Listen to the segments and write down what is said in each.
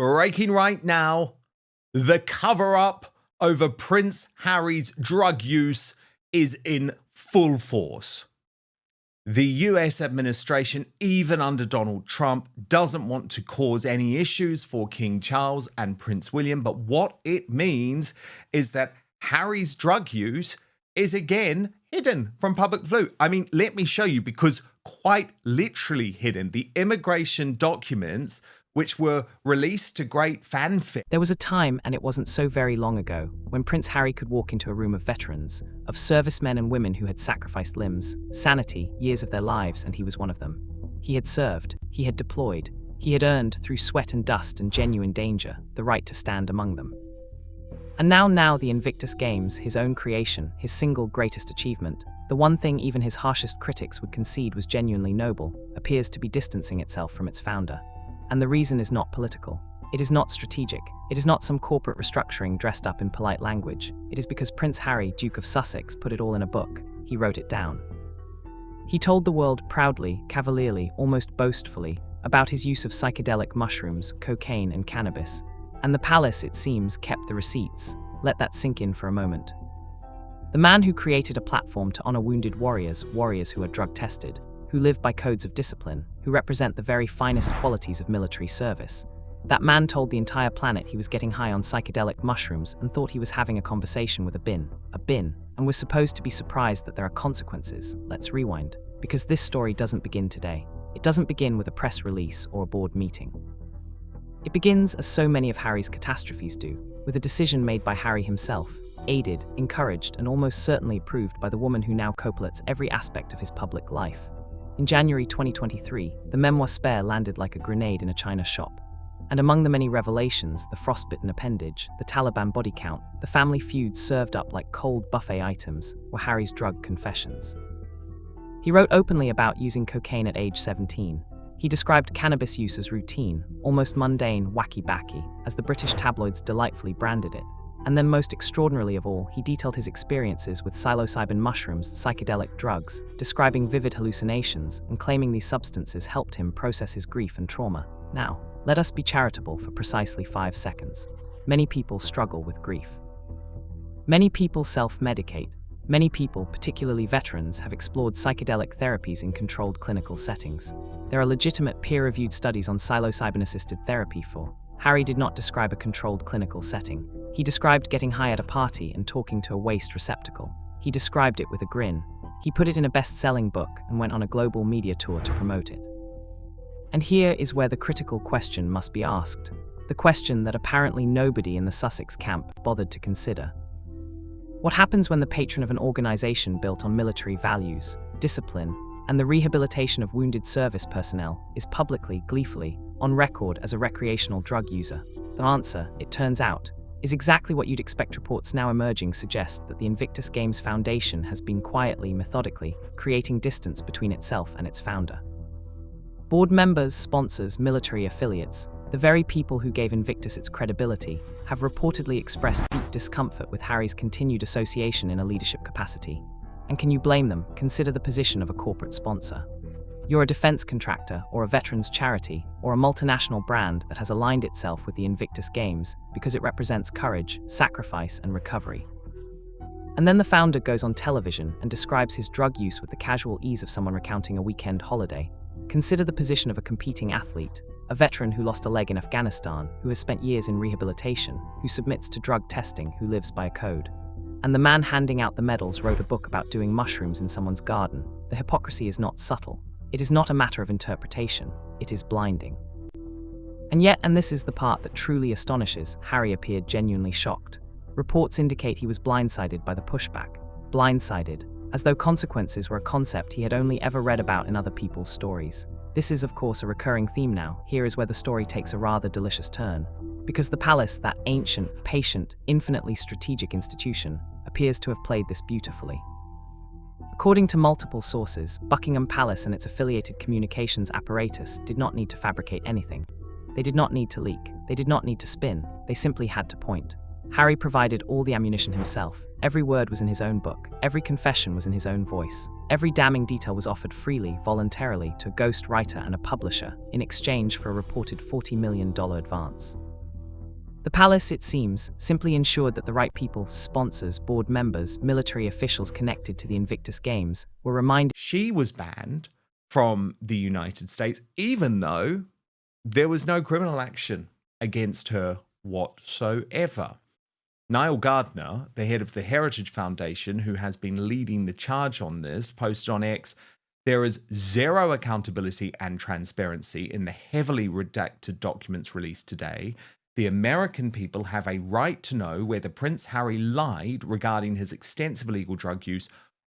Breaking right now, the cover-up over Prince Harry's drug use is in full force. The US administration, even under Donald Trump, doesn't want to cause any issues for King Charles and Prince William, but what it means is that Harry's drug use is again hidden from public view. I mean, let me show you, because quite literally hidden. The immigration documents, which were released to great fanfare. There was a time, and it wasn't so very long ago, when Prince Harry could walk into a room of veterans, of servicemen and women who had sacrificed limbs, sanity, years of their lives, and he was one of them. He had served, he had deployed, he had earned, through sweat and dust and genuine danger, the right to stand among them. And now the Invictus Games, his own creation, his single greatest achievement, the one thing even his harshest critics would concede was genuinely noble, appears to be distancing itself from its founder. And the reason is not political. It is not strategic. It is not some corporate restructuring dressed up in polite language. It is because Prince Harry, Duke of Sussex, put it all in a book. He wrote it down. He told the world proudly, cavalierly, almost boastfully, about his use of psychedelic mushrooms, cocaine, and cannabis. And the palace, it seems, kept the receipts. Let that sink in for a moment. The man who created a platform to honor wounded warriors who are drug-tested, who live by codes of discipline, who represent the very finest qualities of military service. That man told the entire planet he was getting high on psychedelic mushrooms and thought he was having a conversation with a bin, and was supposed to be surprised that there are consequences. Let's rewind, because this story doesn't begin today. It doesn't begin with a press release or a board meeting. It begins, as so many of Harry's catastrophes do, with a decision made by Harry himself, aided, encouraged, and almost certainly approved by the woman who now copilates every aspect of his public life. In January 2023, the memoir Spare landed like a grenade in a China shop. And among the many revelations, the frostbitten appendage, the Taliban body count, the family feuds served up like cold buffet items, were Harry's drug confessions. He wrote openly about using cocaine at age 17. He described cannabis use as routine, almost mundane, wacky, as the British tabloids delightfully branded it. And then, most extraordinarily of all, he detailed his experiences with psilocybin mushrooms, psychedelic drugs, describing vivid hallucinations and claiming these substances helped him process his grief and trauma. Now, let us be charitable for precisely 5 seconds. Many people struggle with grief. Many people self-medicate. Many people, particularly veterans, have explored psychedelic therapies in controlled clinical settings. There are legitimate peer-reviewed studies on psilocybin-assisted therapy for. Harry did not describe a controlled clinical setting. He described getting high at a party and talking to a waste receptacle. He described it with a grin. He put it in a best-selling book and went on a global media tour to promote it. And here is where the critical question must be asked. The question that apparently nobody in the Sussex camp bothered to consider. What happens when the patron of an organization built on military values, discipline, and the rehabilitation of wounded service personnel is publicly, gleefully, on record as a recreational drug user? The answer, it turns out, is exactly what you'd expect. Reports now emerging suggest that the Invictus Games Foundation has been quietly, methodically, creating distance between itself and its founder. Board members, sponsors, military affiliates, the very people who gave Invictus its credibility, have reportedly expressed deep discomfort with Harry's continued association in a leadership capacity. And can you blame them? Consider the position of a corporate sponsor. You're a defense contractor, or a veterans charity, or a multinational brand that has aligned itself with the Invictus Games because it represents courage, sacrifice, and recovery. And then the founder goes on television and describes his drug use with the casual ease of someone recounting a weekend holiday. Consider the position of a competing athlete, a veteran who lost a leg in Afghanistan, who has spent years in rehabilitation, who submits to drug testing, who lives by a code. And the man handing out the medals wrote a book about doing mushrooms in someone's garden. The hypocrisy is not subtle. It is not a matter of interpretation. It is blinding. And yet, and this is the part that truly astonishes, Harry appeared genuinely shocked. Reports indicate he was blindsided by the pushback. Blindsided, as though consequences were a concept he had only ever read about in other people's stories. This is, of course, a recurring theme now. Here is where the story takes a rather delicious turn. Because the palace, that ancient, patient, infinitely strategic institution, appears to have played this beautifully. According to multiple sources, Buckingham Palace and its affiliated communications apparatus did not need to fabricate anything. They did not need to leak. They did not need to spin. They simply had to point. Harry provided all the ammunition himself. Every word was in his own book. Every confession was in his own voice. Every damning detail was offered freely, voluntarily, to a ghost writer and a publisher, in exchange for a reported $40 million advance. The palace, it seems, simply ensured that the right people, sponsors, board members, military officials connected to the Invictus Games, were reminded She was banned from the United States, even though there was no criminal action against her whatsoever. Niall Gardner, the head of the Heritage Foundation, who has been leading the charge on this, posted on X, "There is zero accountability and transparency in the heavily redacted documents released today. The American people have a right to know whether Prince Harry lied regarding his extensive illegal drug use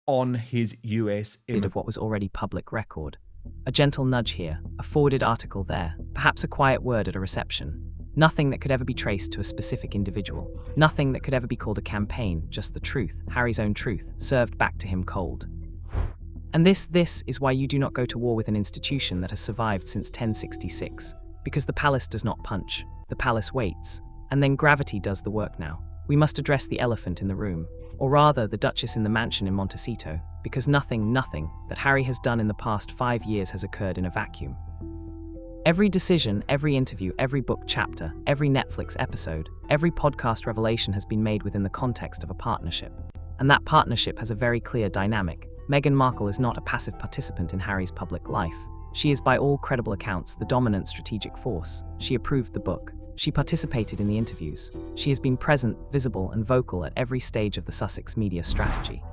on his US of what was already public record. A gentle nudge here, a forwarded article there, perhaps a quiet word at a reception. Nothing that could ever be traced to a specific individual. Nothing that could ever be called a campaign, just the truth, Harry's own truth, served back to him cold. And this is why you do not go to war with an institution that has survived since 1066. Because the palace does not punch. The palace waits. And then gravity does the work now. We must address the elephant in the room. Or rather, the Duchess in the mansion in Montecito. Because nothing that Harry has done in the past 5 years has occurred in a vacuum. Every decision, every interview, every book chapter, every Netflix episode, every podcast revelation has been made within the context of a partnership. And that partnership has a very clear dynamic. Meghan Markle is not a passive participant in Harry's public life. She is by all credible accounts the dominant strategic force. She approved the book. She participated in the interviews. She has been present, visible, and vocal at every stage of the Sussex media strategy.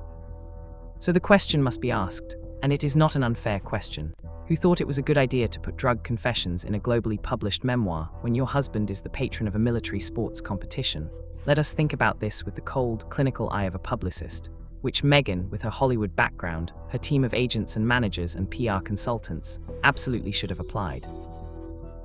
So the question must be asked, and it is not an unfair question. Who thought it was a good idea to put drug confessions in a globally published memoir when your husband is the patron of a military sports competition? Let us think about this with the cold, clinical eye of a publicist, which Meghan, with her Hollywood background, her team of agents and managers and PR consultants, absolutely should have applied.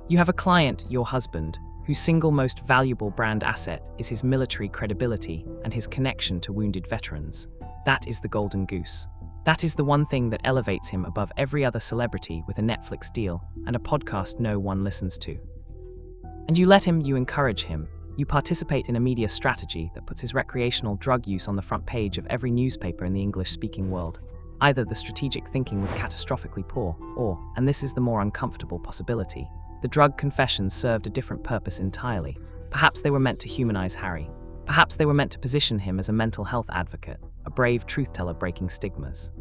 You have a client, your husband, whose single most valuable brand asset is his military credibility and his connection to wounded veterans. That is the golden goose. That is the one thing that elevates him above every other celebrity with a Netflix deal and a podcast no one listens to. And you let him, you encourage him. You participate in a media strategy that puts his recreational drug use on the front page of every newspaper in the English-speaking world. Either the strategic thinking was catastrophically poor, or, and this is the more uncomfortable possibility, the drug confessions served a different purpose entirely. Perhaps they were meant to humanize Harry. Perhaps they were meant to position him as a mental health advocate, a brave truth-teller breaking stigmas.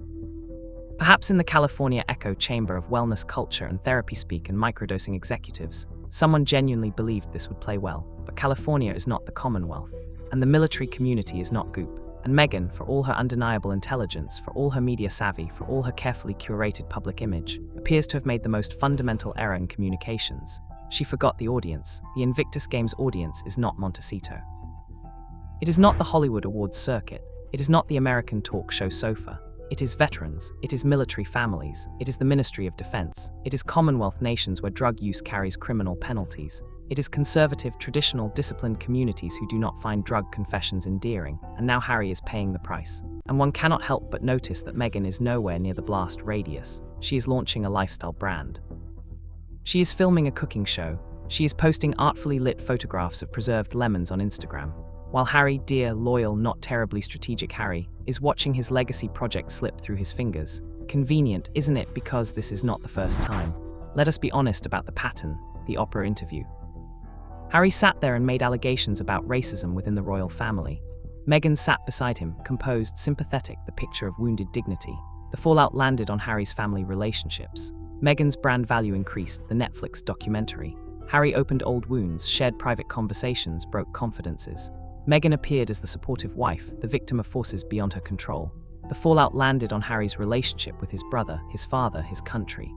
Perhaps in the California echo chamber of wellness culture and therapy speak and microdosing executives, someone genuinely believed this would play well. But California is not the Commonwealth, and the military community is not Goop. And Meghan, for all her undeniable intelligence, for all her media savvy, for all her carefully curated public image, appears to have made the most fundamental error in communications. She forgot the audience. The Invictus Games audience is not Montecito. It is not the Hollywood Awards circuit. It is not the American talk show sofa. It is veterans. It is military families. It is the Ministry of Defense. It is Commonwealth nations where drug use carries criminal penalties. It is conservative, traditional, disciplined communities who do not find drug confessions endearing, and now Harry is paying the price. And one cannot help but notice that Meghan is nowhere near the blast radius. She is launching a lifestyle brand. She is filming a cooking show. She is posting artfully lit photographs of preserved lemons on Instagram. While Harry, dear, loyal, not terribly strategic Harry, is watching his legacy project slip through his fingers. Convenient, isn't it, because this is not the first time? Let us be honest about the pattern, the Oprah interview. Harry sat there and made allegations about racism within the royal family. Meghan sat beside him, composed, sympathetic, the picture of wounded dignity. The fallout landed on Harry's family relationships. Meghan's brand value increased, the Netflix documentary. Harry opened old wounds, shared private conversations, broke confidences. Meghan appeared as the supportive wife, the victim of forces beyond her control. The fallout landed on Harry's relationship with his brother, his father, his country.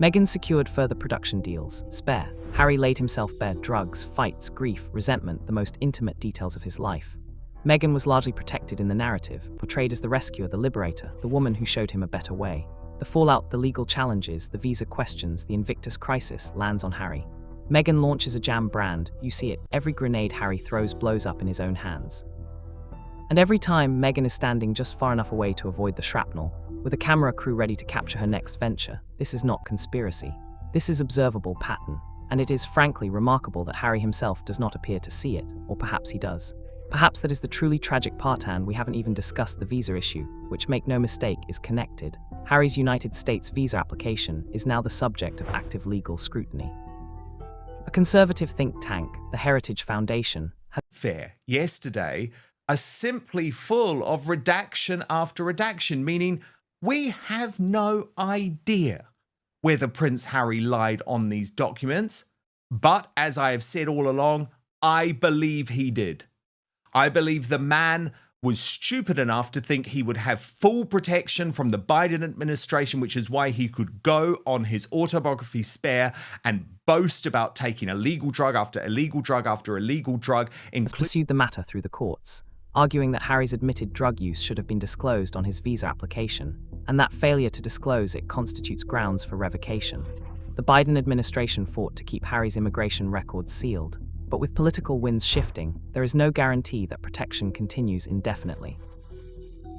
Meghan secured further production deals. Spare. Harry laid himself bare: drugs, fights, grief, resentment, the most intimate details of his life. Meghan was largely protected in the narrative, portrayed as the rescuer, the liberator, the woman who showed him a better way. The fallout, the legal challenges, the visa questions, the Invictus crisis lands on Harry. Meghan launches a jam brand. You see it. Every grenade Harry throws blows up in his own hands. And every time, Meghan is standing just far enough away to avoid the shrapnel, with a camera crew ready to capture her next venture. This is not conspiracy. This is observable pattern. And it is frankly remarkable that Harry himself does not appear to see it, or perhaps he does. Perhaps that is the truly tragic part, and we haven't even discussed the visa issue, which, make no mistake, is connected. Harry's United States visa application is now the subject of active legal scrutiny. A conservative think tank, the Heritage Foundation, has fair yesterday are simply full of redaction after redaction, meaning we have no idea whether Prince Harry lied on these documents. But as I have said all along, I believe he did. I believe the man was stupid enough to think he would have full protection from the Biden administration, which is why he could go on his autobiography Spare and boast about taking illegal drug after illegal drug after illegal drug. pursued the matter through the courts, arguing that Harry's admitted drug use should have been disclosed on his visa application, and that failure to disclose it constitutes grounds for revocation. The Biden administration fought to keep Harry's immigration records sealed, but with political winds shifting, there is no guarantee that protection continues indefinitely.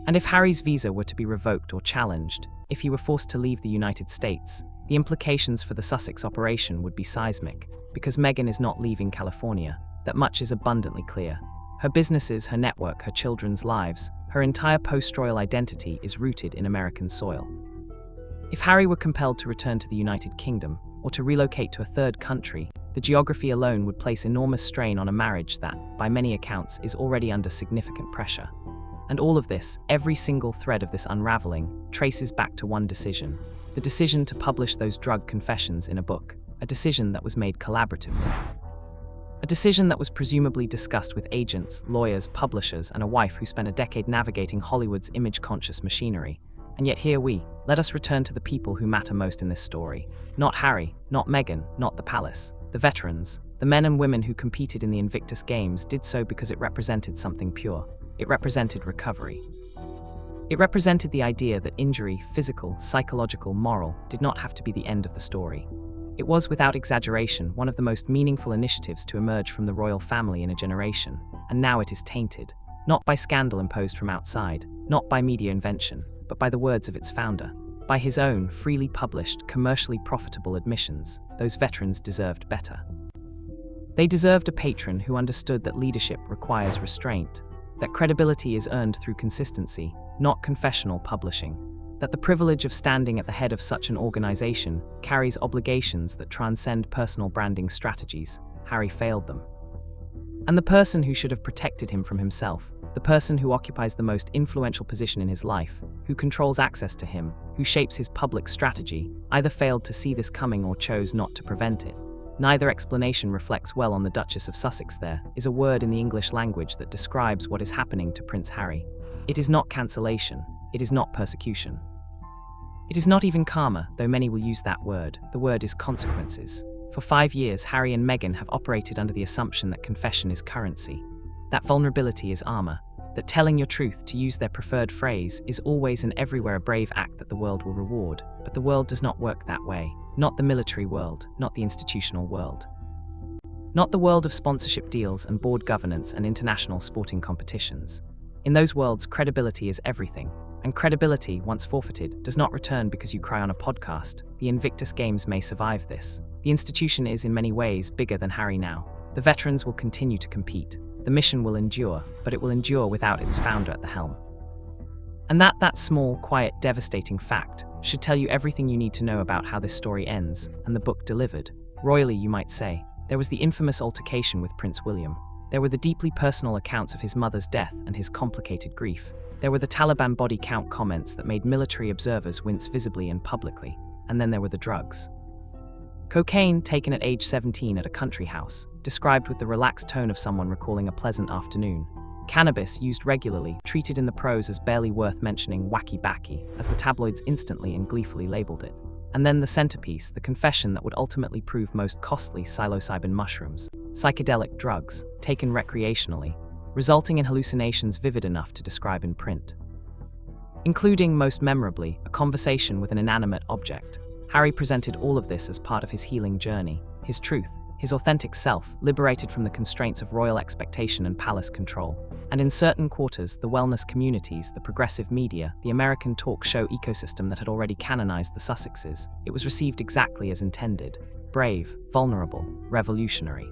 And if Harry's visa were to be revoked or challenged, if he were forced to leave the United States, the implications for the Sussex operation would be seismic, because Meghan is not leaving California. That much is abundantly clear. Her businesses, her network, her children's lives, her entire post-royal identity is rooted in American soil. If Harry were compelled to return to the United Kingdom, or to relocate to a third country, the geography alone would place enormous strain on a marriage that, by many accounts, is already under significant pressure. And all of this, every single thread of this unraveling, traces back to one decision: the decision to publish those drug confessions in a book, a decision that was made collaboratively. A decision that was presumably discussed with agents, lawyers, publishers, and a wife who spent a decade navigating Hollywood's image-conscious machinery. And yet here let us return to the people who matter most in this story. Not Harry, not Meghan, not the palace. The veterans, the men and women who competed in the Invictus Games, did so because it represented something pure. It represented recovery. It represented the idea that injury, physical, psychological, moral, did not have to be the end of the story. It was, without exaggeration, one of the most meaningful initiatives to emerge from the royal family in a generation, and now it is tainted, not by scandal imposed from outside, not by media invention, but by the words of its founder. By his own, freely published, commercially profitable admissions, those veterans deserved better. They deserved a patron who understood that leadership requires restraint, that credibility is earned through consistency, not confessional publishing, that the privilege of standing at the head of such an organization carries obligations that transcend personal branding strategies. Harry failed them. And the person who should have protected him from himself, the person who occupies the most influential position in his life, who controls access to him, who shapes his public strategy, either failed to see this coming or chose not to prevent it. Neither explanation reflects well on the Duchess of Sussex. There is a word in the English language that describes what is happening to Prince Harry. It is not cancellation, it is not persecution. It is not even karma, though many will use that word. The word is consequences. For 5 years, Harry and Meghan have operated under the assumption that confession is currency, that vulnerability is armor, that telling your truth, to use their preferred phrase, is always and everywhere a brave act that the world will reward. But the world does not work that way. Not the military world, not the institutional world. Not the world of sponsorship deals and board governance and international sporting competitions. In those worlds, credibility is everything. And credibility, once forfeited, does not return because you cry on a podcast. The Invictus Games may survive this. The institution is in many ways bigger than Harry now. The veterans will continue to compete. The mission will endure, but it will endure without its founder at the helm. And that small, quiet, devastating fact should tell you everything you need to know about how this story ends, and the book delivered. Royally, you might say. There was the infamous altercation with Prince William. There were the deeply personal accounts of his mother's death and his complicated grief. There were the Taliban body count comments that made military observers wince visibly and publicly. And then there were the drugs. Cocaine, taken at age 17 at a country house, described with the relaxed tone of someone recalling a pleasant afternoon. Cannabis, used regularly, treated in the prose as barely worth mentioning, wacky, as the tabloids instantly and gleefully labeled it. And then the centerpiece, the confession that would ultimately prove most costly, psilocybin mushrooms, psychedelic drugs, taken recreationally, resulting in hallucinations vivid enough to describe in print. Including, most memorably, a conversation with an inanimate object. Harry presented all of this as part of his healing journey, his truth, his authentic self, liberated from the constraints of royal expectation and palace control. And in certain quarters, the wellness communities, the progressive media, the American talk show ecosystem that had already canonized the Sussexes, it was received exactly as intended: brave, vulnerable, revolutionary.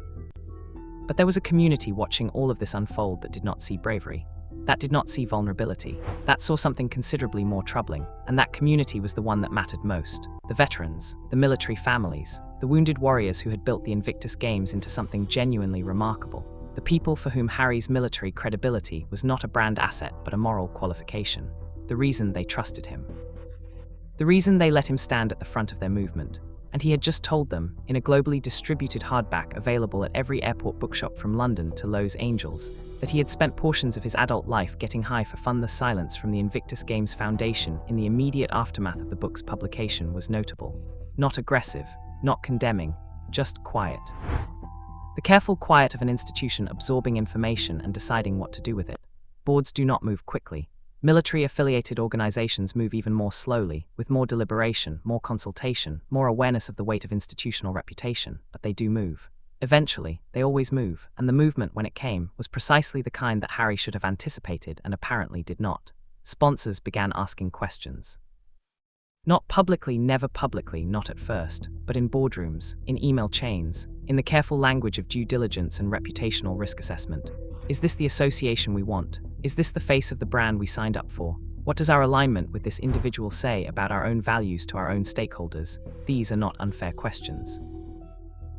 But there was a community watching all of this unfold that did not see bravery, that did not see vulnerability, that saw something considerably more troubling, and that community was the one that mattered most: the veterans, the military families, the wounded warriors who had built the Invictus Games into something genuinely remarkable, the people for whom Harry's military credibility was not a brand asset but a moral qualification, the reason they trusted him. The reason they let him stand at the front of their movement, and he had just told them, in a globally distributed hardback available at every airport bookshop from London to Los Angeles, that he had spent portions of his adult life getting high for fun. The silence from the Invictus Games Foundation in the immediate aftermath of the book's publication was notable. Not aggressive, not condemning, just quiet. The careful quiet of an institution absorbing information and deciding what to do with it. Boards do not move quickly. Military-affiliated organizations move even more slowly, with more deliberation, more consultation, more awareness of the weight of institutional reputation, but they do move. Eventually, they always move, and the movement, when it came, was precisely the kind that Harry should have anticipated and apparently did not. Sponsors began asking questions. Not publicly, never publicly, not at first, but in boardrooms, in email chains, in the careful language of due diligence and reputational risk assessment. Is this the association we want? Is this the face of the brand we signed up for? What does our alignment with this individual say about our own values to our own stakeholders? These are not unfair questions.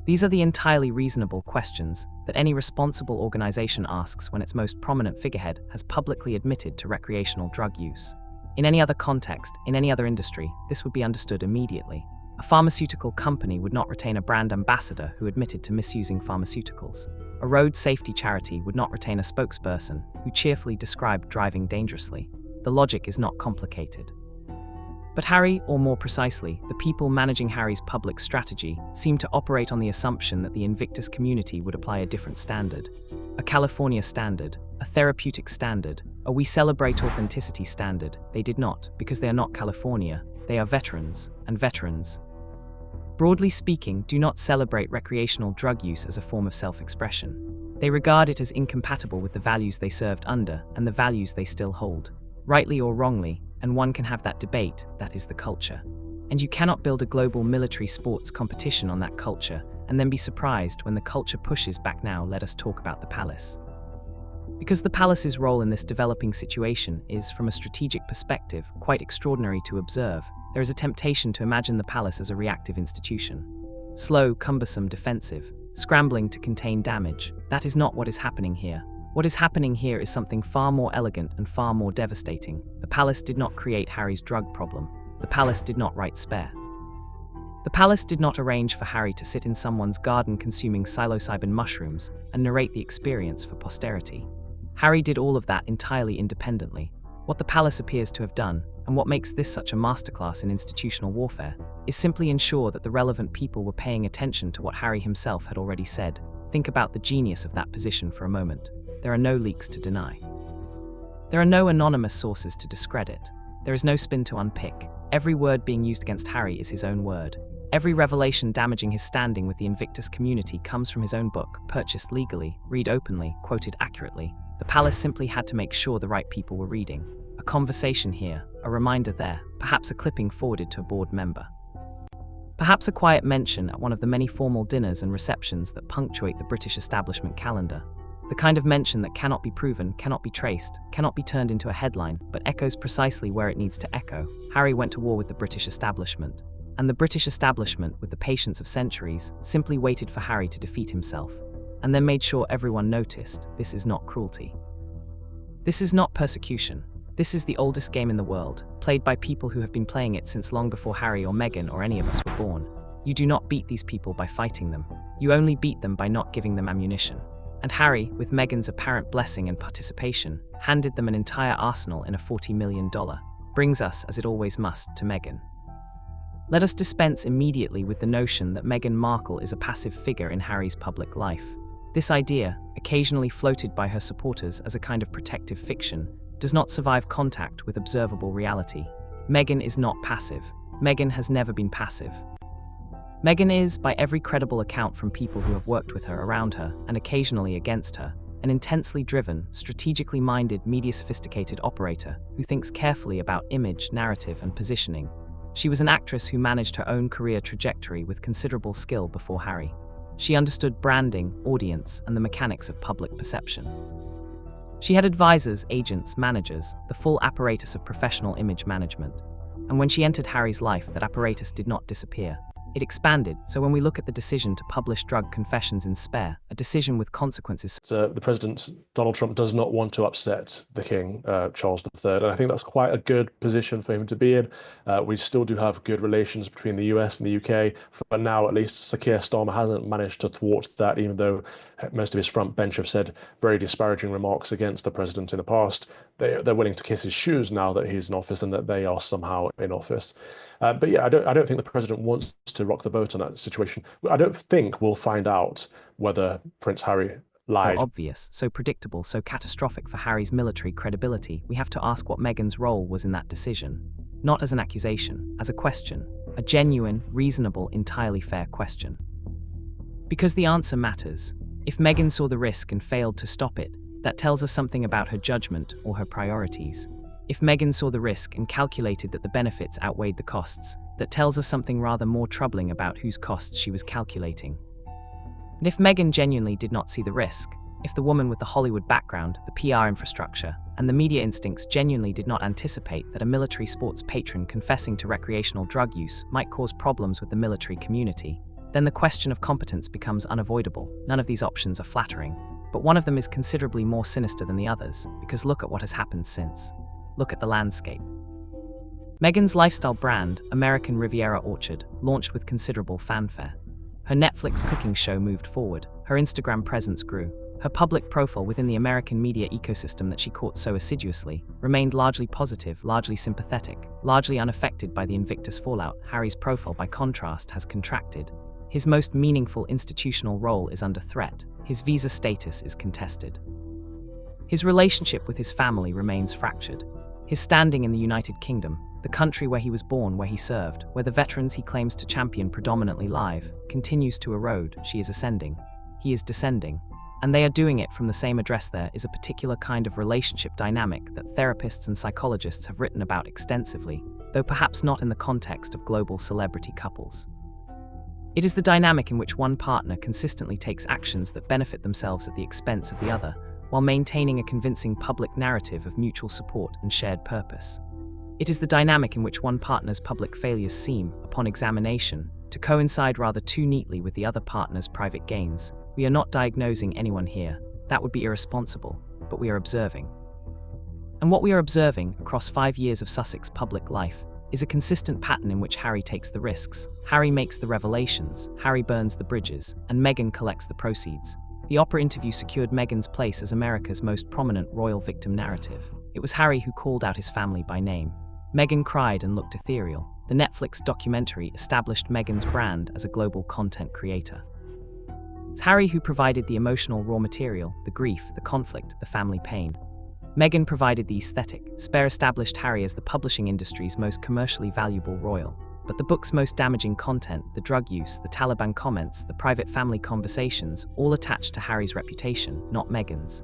These are the entirely reasonable questions that any responsible organization asks when its most prominent figurehead has publicly admitted to recreational drug use. In any other context, in any other industry, this would be understood immediately. A pharmaceutical company would not retain a brand ambassador who admitted to misusing pharmaceuticals. A road safety charity would not retain a spokesperson who cheerfully described driving dangerously. The logic is not complicated. But Harry, or more precisely, the people managing Harry's public strategy, seemed to operate on the assumption that the Invictus community would apply a different standard. A California standard, a therapeutic standard, a we celebrate authenticity standard. They did not, because they are not California. They are veterans, and veterans, broadly speaking, do not celebrate recreational drug use as a form of self-expression. They regard it as incompatible with the values they served under and the values they still hold. Rightly or wrongly, and one can have that debate, that is the culture. And you cannot build a global military sports competition on that culture and then be surprised when the culture pushes back. Now let us talk about the palace. Because the palace's role in this developing situation is, from a strategic perspective, quite extraordinary to observe. There is a temptation to imagine the palace as a reactive institution. Slow, cumbersome, defensive, scrambling to contain damage. That is not what is happening here. What is happening here is something far more elegant and far more devastating. The palace did not create Harry's drug problem. The palace did not write Spare. The palace did not arrange for Harry to sit in someone's garden consuming psilocybin mushrooms and narrate the experience for posterity. Harry did all of that entirely independently. What the palace appears to have done, and what makes this such a masterclass in institutional warfare, is simply ensure that the relevant people were paying attention to what Harry himself had already said. Think about the genius of that position for a moment. There are no leaks to deny. There are no anonymous sources to discredit. There is no spin to unpick. Every word being used against Harry is his own word. Every revelation damaging his standing with the Invictus community comes from his own book, purchased legally, read openly, quoted accurately. The palace simply had to make sure the right people were reading. A conversation here, a reminder there, perhaps a clipping forwarded to a board member. Perhaps a quiet mention at one of the many formal dinners and receptions that punctuate the British establishment calendar. The kind of mention that cannot be proven, cannot be traced, cannot be turned into a headline, but echoes precisely where it needs to echo. Harry went to war with the British establishment. And the British establishment, with the patience of centuries, simply waited for Harry to defeat himself. And then made sure everyone noticed, this is not cruelty. This is not persecution. This is the oldest game in the world, played by people who have been playing it since long before Harry or Meghan or any of us were born. You do not beat these people by fighting them. You only beat them by not giving them ammunition. And Harry, with Meghan's apparent blessing and participation, handed them an entire arsenal in a $40 million. Brings us, as it always must, to Meghan. Let us dispense immediately with the notion that Meghan Markle is a passive figure in Harry's public life. This idea, occasionally floated by her supporters as a kind of protective fiction, does not survive contact with observable reality. Meghan is not passive. Meghan has never been passive. Meghan is, by every credible account from people who have worked with her, around her, and occasionally against her, an intensely driven, strategically minded, media-sophisticated operator who thinks carefully about image, narrative, and positioning. She was an actress who managed her own career trajectory with considerable skill before Harry. She understood branding, audience, and the mechanics of public perception. She had advisors, agents, managers, the full apparatus of professional image management. And when she entered Harry's life, that apparatus did not disappear. It expanded, so when we look at the decision to publish drug confessions in Spare, a decision with consequences. So the president, Donald Trump, does not want to upset the King, Charles III, and I think that's quite a good position for him to be in. We still do have good relations between the US and the UK. For now, at least, Sir Keir Starmer hasn't managed to thwart that, even though most of his front bench have said very disparaging remarks against the president in the past. They're willing to kiss his shoes now that he's in office and that they are somehow in office. But yeah, I don't think the president wants to rock the boat on that situation. I don't think we'll find out whether Prince Harry lied. So obvious, so predictable, so catastrophic for Harry's military credibility, we have to ask what Meghan's role was in that decision. Not as an accusation, as a question. A genuine, reasonable, entirely fair question. Because the answer matters. If Meghan saw the risk and failed to stop it, that tells us something about her judgment or her priorities. If Meghan saw the risk and calculated that the benefits outweighed the costs, that tells us something rather more troubling about whose costs she was calculating. And if Meghan genuinely did not see the risk, if the woman with the Hollywood background, the PR infrastructure, and the media instincts genuinely did not anticipate that a military sports patron confessing to recreational drug use might cause problems with the military community, then the question of competence becomes unavoidable. None of these options are flattering, but one of them is considerably more sinister than the others, because look at what has happened since. Look at the landscape. Meghan's lifestyle brand, American Riviera Orchard, launched with considerable fanfare. Her Netflix cooking show moved forward, her Instagram presence grew, her public profile within the American media ecosystem that she courts so assiduously remained largely positive, largely sympathetic, largely unaffected by the Invictus fallout. Harry's profile, by contrast, has contracted. His most meaningful institutional role is under threat. His visa status is contested. His relationship with his family remains fractured. His standing in the United Kingdom, the country where he was born, where he served, where the veterans he claims to champion predominantly live, continues to erode. She is ascending. He is descending. And they are doing it from the same address. There is a particular kind of relationship dynamic that therapists and psychologists have written about extensively, though perhaps not in the context of global celebrity couples. It is the dynamic in which one partner consistently takes actions that benefit themselves at the expense of the other, while maintaining a convincing public narrative of mutual support and shared purpose. It is the dynamic in which one partner's public failures seem, upon examination, to coincide rather too neatly with the other partner's private gains. We are not diagnosing anyone here. That would be irresponsible, but we are observing. And what we are observing, across 5 years of Sussex public life, is a consistent pattern in which Harry takes the risks, Harry makes the revelations, Harry burns the bridges, and Meghan collects the proceeds. The Oprah interview secured Meghan's place as America's most prominent royal victim narrative. It was Harry who called out his family by name. Meghan cried and looked ethereal. The Netflix documentary established Meghan's brand as a global content creator. It's Harry who provided the emotional raw material, the grief, the conflict, the family pain. Meghan provided the aesthetic. Spare established Harry as the publishing industry's most commercially valuable royal. But the book's most damaging content, the drug use, the Taliban comments, the private family conversations, all attached to Harry's reputation, not Meghan's.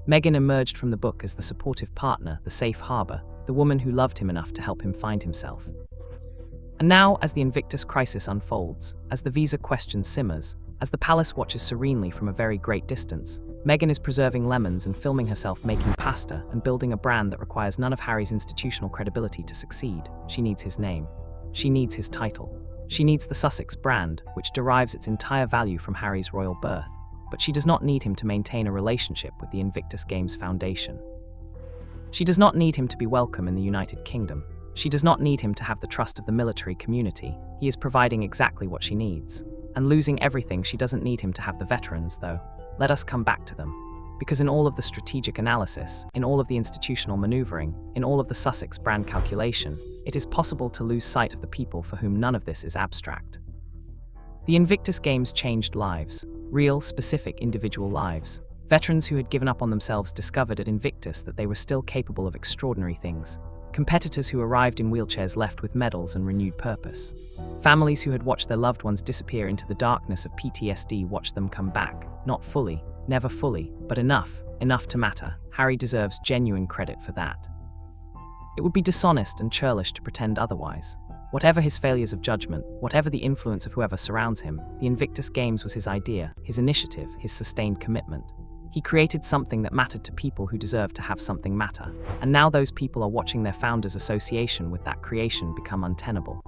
Meghan emerged from the book as the supportive partner, the safe harbor, the woman who loved him enough to help him find himself. And now, as the Invictus crisis unfolds, as the visa question simmers, as the palace watches serenely from a very great distance, Meghan is preserving lemons and filming herself making pasta and building a brand that requires none of Harry's institutional credibility to succeed. She needs his name. She needs his title. She needs the Sussex brand, which derives its entire value from Harry's royal birth. But she does not need him to maintain a relationship with the Invictus Games Foundation. She does not need him to be welcome in the United Kingdom. She does not need him to have the trust of the military community. He is providing exactly what she needs. And losing everything, she doesn't need him to have the veterans, though. Let us come back to them. Because in all of the strategic analysis, in all of the institutional maneuvering, in all of the Sussex brand calculation, it is possible to lose sight of the people for whom none of this is abstract. The Invictus Games changed lives, real, specific, individual lives. Veterans who had given up on themselves discovered at Invictus that they were still capable of extraordinary things. Competitors who arrived in wheelchairs left with medals and renewed purpose. Families who had watched their loved ones disappear into the darkness of PTSD watched them come back, not fully, never fully, but enough to matter. Harry deserves genuine credit for that. It would be dishonest and churlish to pretend otherwise. Whatever his failures of judgment, whatever the influence of whoever surrounds him, the Invictus Games was his idea, his initiative, his sustained commitment. He created something that mattered to people who deserved to have something matter, and now those people are watching their founder's association with that creation become untenable.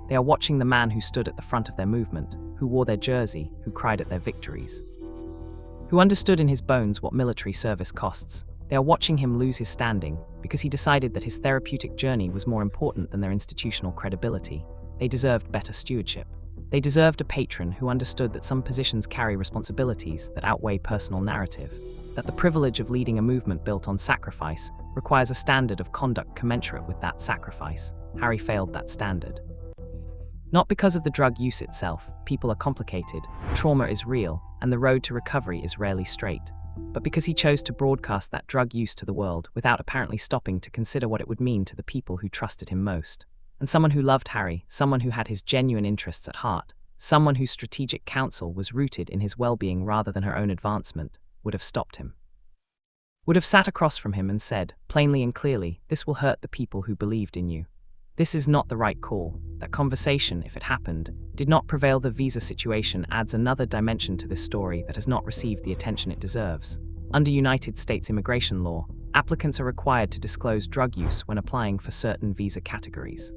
They are watching the man who stood at the front of their movement, who wore their jersey, who cried at their victories, who understood in his bones what military service costs. They are watching him lose his standing because he decided that his therapeutic journey was more important than their institutional credibility. They deserved better stewardship. They deserved a patron who understood that some positions carry responsibilities that outweigh personal narrative, that the privilege of leading a movement built on sacrifice requires a standard of conduct commensurate with that sacrifice. Harry failed that standard. Not because of the drug use itself. People are complicated, trauma is real, and the road to recovery is rarely straight. But because he chose to broadcast that drug use to the world without apparently stopping to consider what it would mean to the people who trusted him most. And someone who loved Harry, someone who had his genuine interests at heart, someone whose strategic counsel was rooted in his well-being rather than her own advancement, would have stopped him. Would have sat across from him and said, plainly and clearly, "This will hurt the people who believed in you. This is not the right call." That conversation, if it happened, did not prevail. The visa situation adds another dimension to this story that has not received the attention it deserves. Under United States immigration law, applicants are required to disclose drug use when applying for certain visa categories.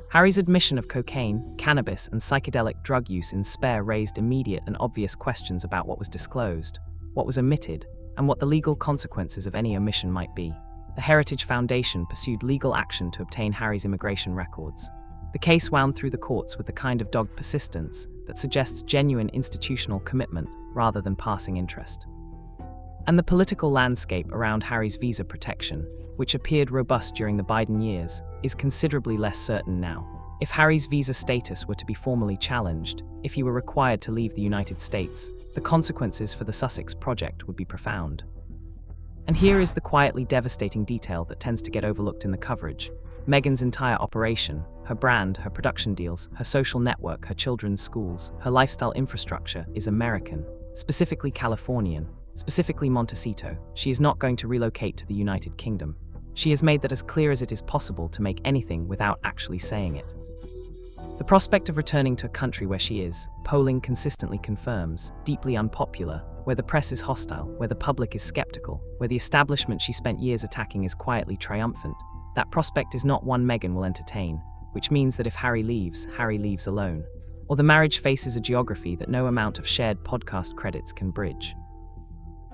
Harry's admission of cocaine, cannabis, and psychedelic drug use in Spare raised immediate and obvious questions about what was disclosed, what was omitted, and what the legal consequences of any omission might be. The Heritage Foundation pursued legal action to obtain Harry's immigration records. The case wound through the courts with the kind of dogged persistence that suggests genuine institutional commitment rather than passing interest. And the political landscape around Harry's visa protection, which appeared robust during the Biden years, is considerably less certain now. If Harry's visa status were to be formally challenged, if he were required to leave the United States, the consequences for the Sussex project would be profound. And here is the quietly devastating detail that tends to get overlooked in the coverage. Meghan's entire operation, her brand, her production deals, her social network, her children's schools, her lifestyle infrastructure is American, specifically Californian, specifically Montecito. She is not going to relocate to the United Kingdom. She has made that as clear as it is possible to make anything without actually saying it. The prospect of returning to a country where she is, polling consistently confirms, deeply unpopular, where the press is hostile, where the public is skeptical, where the establishment she spent years attacking is quietly triumphant, that prospect is not one Meghan will entertain, which means that if Harry leaves alone. Or the marriage faces a geography that no amount of shared podcast credits can bridge.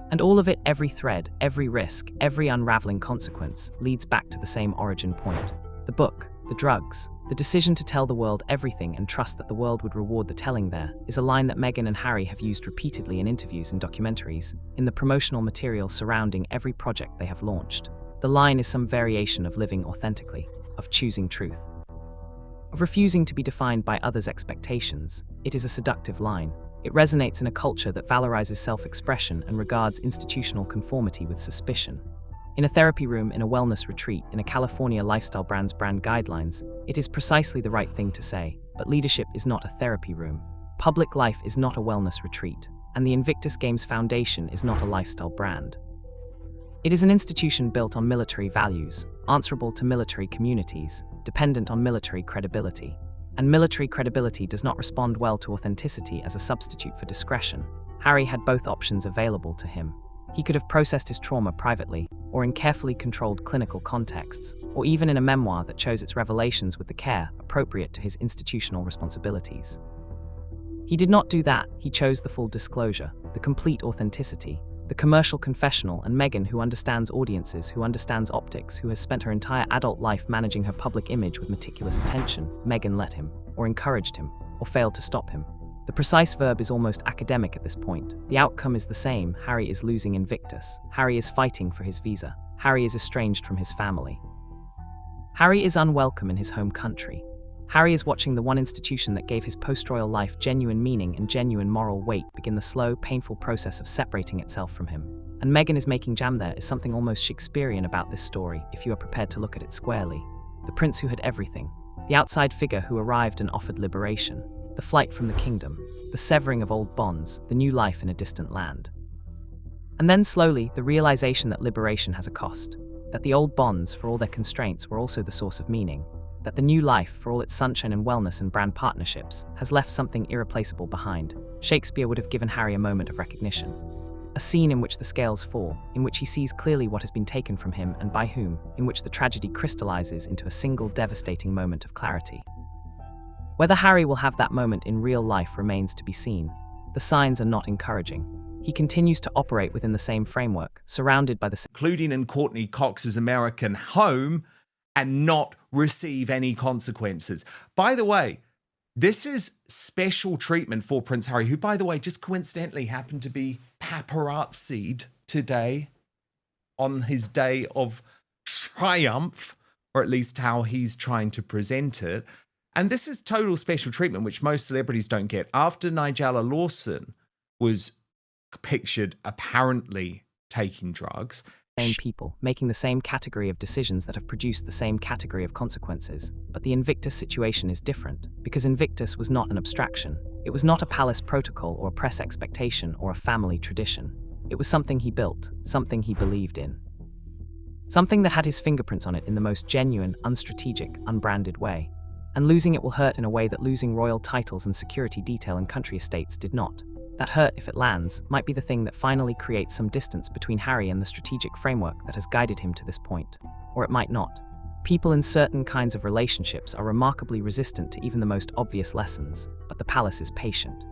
And all of it, every thread, every risk, every unraveling consequence, leads back to the same origin point. The book, the drugs, the decision to tell the world everything and trust that the world would reward the telling there, is a line that Meghan and Harry have used repeatedly in interviews and documentaries, in the promotional material surrounding every project they have launched. The line is some variation of living authentically, of choosing truth, of refusing to be defined by others' expectations. It is a seductive line. It resonates in a culture that valorizes self-expression and regards institutional conformity with suspicion. In a therapy room, in a wellness retreat, in a California lifestyle brand's brand guidelines, it is precisely the right thing to say, but leadership is not a therapy room. Public life is not a wellness retreat, and the Invictus Games Foundation is not a lifestyle brand. It is an institution built on military values, answerable to military communities, dependent on military credibility. And military credibility does not respond well to authenticity as a substitute for discretion. Harry had both options available to him. He could have processed his trauma privately, or in carefully controlled clinical contexts, or even in a memoir that chose its revelations with the care appropriate to his institutional responsibilities. He did not do that. He chose the full disclosure, the complete authenticity, the commercial confessional, and Meghan, who understands audiences, who understands optics, who has spent her entire adult life managing her public image with meticulous attention. Meghan let him, or encouraged him, or failed to stop him. The precise verb is almost academic at this point. The outcome is the same. Harry is losing Invictus. Harry is fighting for his visa. Harry is estranged from his family. Harry is unwelcome in his home country. Harry is watching the one institution that gave his post-royal life genuine meaning and genuine moral weight begin the slow, painful process of separating itself from him. And Meghan is making jam. There is something almost Shakespearean about this story, if you are prepared to look at it squarely. The prince who had everything. The outside figure who arrived and offered liberation. The flight from the kingdom. The severing of old bonds. The new life in a distant land. And then slowly, the realization that liberation has a cost. That the old bonds, for all their constraints, were also the source of meaning. That the new life, for all its sunshine and wellness and brand partnerships, has left something irreplaceable behind. Shakespeare would have given Harry a moment of recognition. A scene in which the scales fall, in which he sees clearly what has been taken from him and by whom, in which the tragedy crystallizes into a single devastating moment of clarity. Whether Harry will have that moment in real life remains to be seen. The signs are not encouraging. He continues to operate within the same framework, surrounded by the including in Courtney Cox's American home, and not receive any consequences. By the way, this is special treatment for Prince Harry, who, by the way, just coincidentally happened to be paparazzi'd today on his day of triumph, or at least how he's trying to present it. And this is total special treatment, which most celebrities don't get. After Nigella Lawson was pictured apparently taking drugs, same people, making the same category of decisions that have produced the same category of consequences. But the Invictus situation is different, because Invictus was not an abstraction. It was not a palace protocol or a press expectation or a family tradition. It was something he built, something he believed in. Something that had his fingerprints on it in the most genuine, unstrategic, unbranded way. And losing it will hurt in a way that losing royal titles and security detail in country estates did not. That hurt, if it lands, might be the thing that finally creates some distance between Harry and the strategic framework that has guided him to this point. Or it might not. People in certain kinds of relationships are remarkably resistant to even the most obvious lessons, but the palace is patient.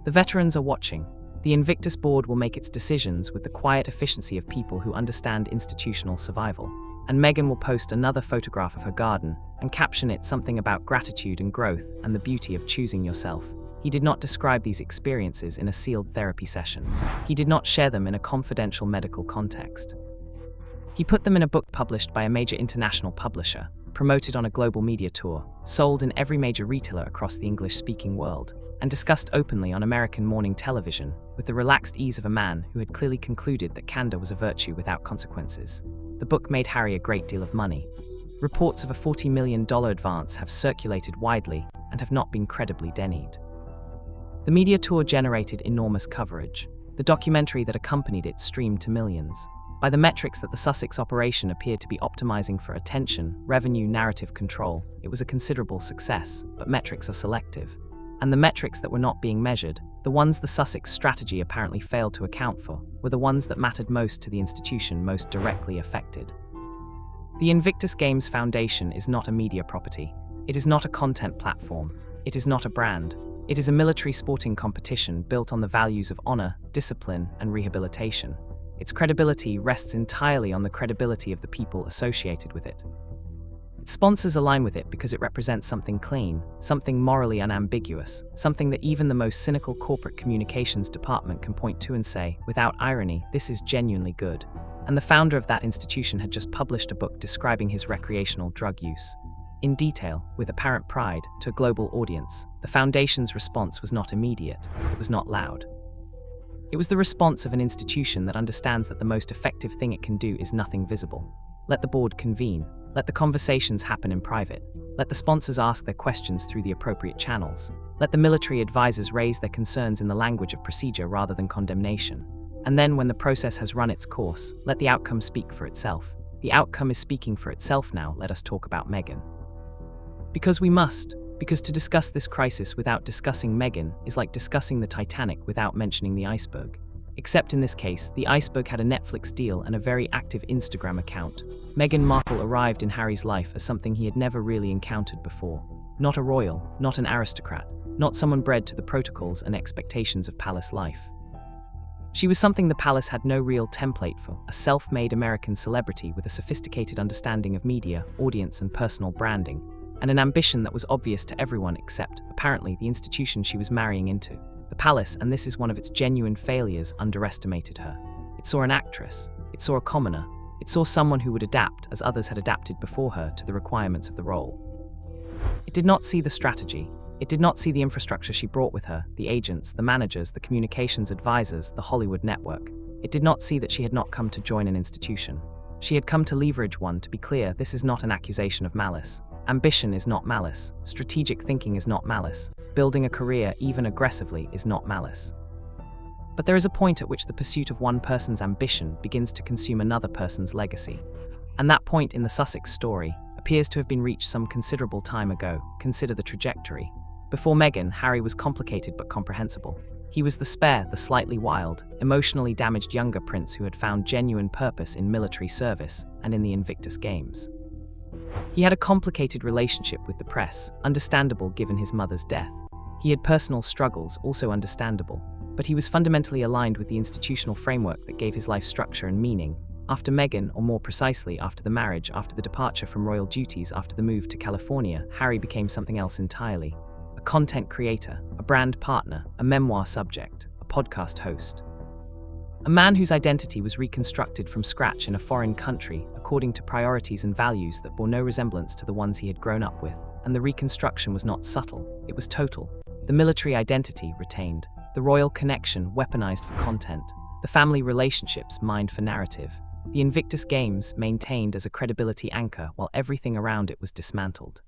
The veterans are watching. The Invictus board will make its decisions with the quiet efficiency of people who understand institutional survival. And Meghan will post another photograph of her garden and caption it something about gratitude and growth and the beauty of choosing yourself. He did not describe these experiences in a sealed therapy session. He did not share them in a confidential medical context. He put them in a book published by a major international publisher, promoted on a global media tour, sold in every major retailer across the English-speaking world, and discussed openly on American morning television with the relaxed ease of a man who had clearly concluded that candor was a virtue without consequences. The book made Harry a great deal of money. Reports of a $40 million advance have circulated widely and have not been credibly denied. The media tour generated enormous coverage. The documentary that accompanied it streamed to millions. By the metrics that the Sussex operation appeared to be optimizing for attention, revenue, narrative control, it was a considerable success, but metrics are selective. And the metrics that were not being measured, the ones the Sussex strategy apparently failed to account for, were the ones that mattered most to the institution most directly affected. The Invictus Games Foundation is not a media property. It is not a content platform. It is not a brand. It is a military sporting competition built on the values of honor, discipline, and rehabilitation. Its credibility rests entirely on the credibility of the people associated with it. Its sponsors align with it because it represents something clean, something morally unambiguous, something that even the most cynical corporate communications department can point to and say, without irony, this is genuinely good. And the founder of that institution had just published a book describing his recreational drug use. In detail, with apparent pride, to a global audience. The Foundation's response was not immediate, it was not loud. It was the response of an institution that understands that the most effective thing it can do is nothing visible. Let the board convene, let the conversations happen in private, let the sponsors ask their questions through the appropriate channels, let the military advisors raise their concerns in the language of procedure rather than condemnation. And then when the process has run its course, let the outcome speak for itself. The outcome is speaking for itself now. Let us talk about Meghan. Because we must, because to discuss this crisis without discussing Meghan is like discussing the Titanic without mentioning the iceberg. Except in this case, the iceberg had a Netflix deal and a very active Instagram account. Meghan Markle arrived in Harry's life as something he had never really encountered before. Not a royal, not an aristocrat, not someone bred to the protocols and expectations of palace life. She was something the palace had no real template for, a self-made American celebrity with a sophisticated understanding of media, audience, and personal branding, and an ambition that was obvious to everyone except, apparently, the institution she was marrying into. The palace, and this is one of its genuine failures, underestimated her. It saw an actress. It saw a commoner. It saw someone who would adapt, as others had adapted before her, to the requirements of the role. It did not see the strategy. It did not see the infrastructure she brought with her, the agents, the managers, the communications advisors, the Hollywood network. It did not see that she had not come to join an institution. She had come to leverage one. To be clear, this is not an accusation of malice. Ambition is not malice. Strategic thinking is not malice. Building a career, even aggressively, is not malice. But there is a point at which the pursuit of one person's ambition begins to consume another person's legacy. And that point in the Sussex story appears to have been reached some considerable time ago. Consider the trajectory. Before Meghan, Harry was complicated but comprehensible. He was the spare, the slightly wild, emotionally damaged younger prince who had found genuine purpose in military service and in the Invictus Games. He had a complicated relationship with the press, understandable given his mother's death. He had personal struggles, also understandable, but he was fundamentally aligned with the institutional framework that gave his life structure and meaning. After Meghan, or more precisely, after the marriage, after the departure from royal duties, after the move to California, Harry became something else entirely. A content creator, a brand partner, a memoir subject, a podcast host. A man whose identity was reconstructed from scratch in a foreign country, according to priorities and values that bore no resemblance to the ones he had grown up with, and the reconstruction was not subtle, it was total. The military identity retained, the royal connection weaponized for content, the family relationships mined for narrative, the Invictus Games maintained as a credibility anchor while everything around it was dismantled.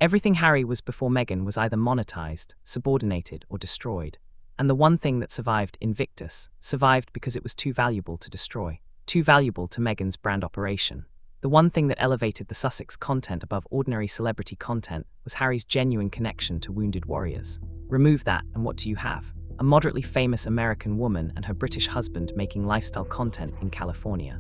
Everything Harry was before Meghan was either monetized, subordinated, or destroyed. And the one thing that survived, Invictus, survived because it was too valuable to destroy, too valuable to Meghan's brand operation. The one thing that elevated the Sussex content above ordinary celebrity content was Harry's genuine connection to wounded warriors. Remove that, and what do you have? A moderately famous American woman and her British husband making lifestyle content in California.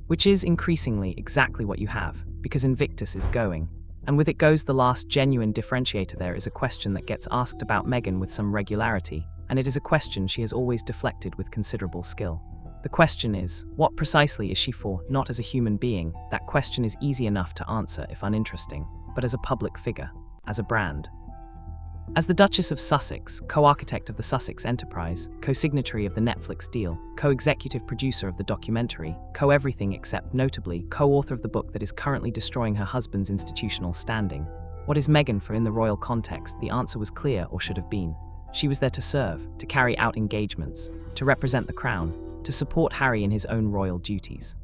Which is increasingly exactly what you have, because Invictus is going. And with it goes the last genuine differentiator. There is a question that gets asked about Meghan with some regularity, and it is a question she has always deflected with considerable skill. The question is, what precisely is she for, not as a human being? That question is easy enough to answer if uninteresting, but as a public figure, as a brand. As the Duchess of Sussex, co-architect of the Sussex enterprise, co-signatory of the Netflix deal, co-executive producer of the documentary, co-everything except, notably, co-author of the book that is currently destroying her husband's institutional standing. What is Meghan for in the royal context? The answer was clear, or should have been. She was there to serve, to carry out engagements, to represent the crown, to support Harry in his own royal duties.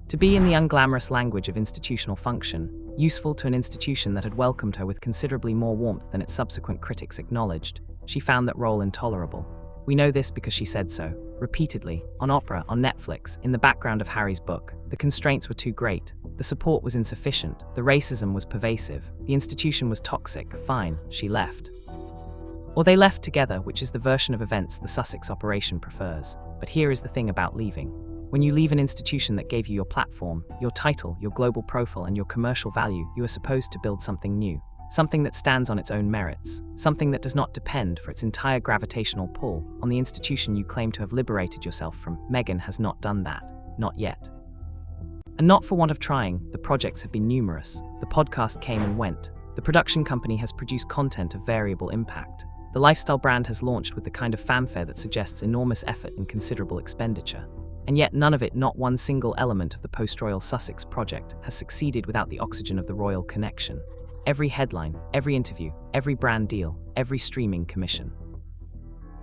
To be, in the unglamorous language of institutional function, useful to an institution that had welcomed her with considerably more warmth than its subsequent critics acknowledged, she found that role intolerable. We know this because she said so, repeatedly, on opera, on Netflix, in the background of Harry's book. The constraints were too great, the support was insufficient, the racism was pervasive, the institution was toxic. Fine, she left. Or they left together, which is the version of events the Sussex operation prefers. But here is the thing about leaving. When you leave an institution that gave you your platform, your title, your global profile, and your commercial value, you are supposed to build something new. Something that stands on its own merits. Something that does not depend for its entire gravitational pull on the institution you claim to have liberated yourself from. Meghan has not done that. Not yet. And not for want of trying. The projects have been numerous. The podcast came and went. The production company has produced content of variable impact. The lifestyle brand has launched with the kind of fanfare that suggests enormous effort and considerable expenditure. And yet none of it, not one single element of the post-royal Sussex project, has succeeded without the oxygen of the royal connection. Every headline, every interview, every brand deal, every streaming commission.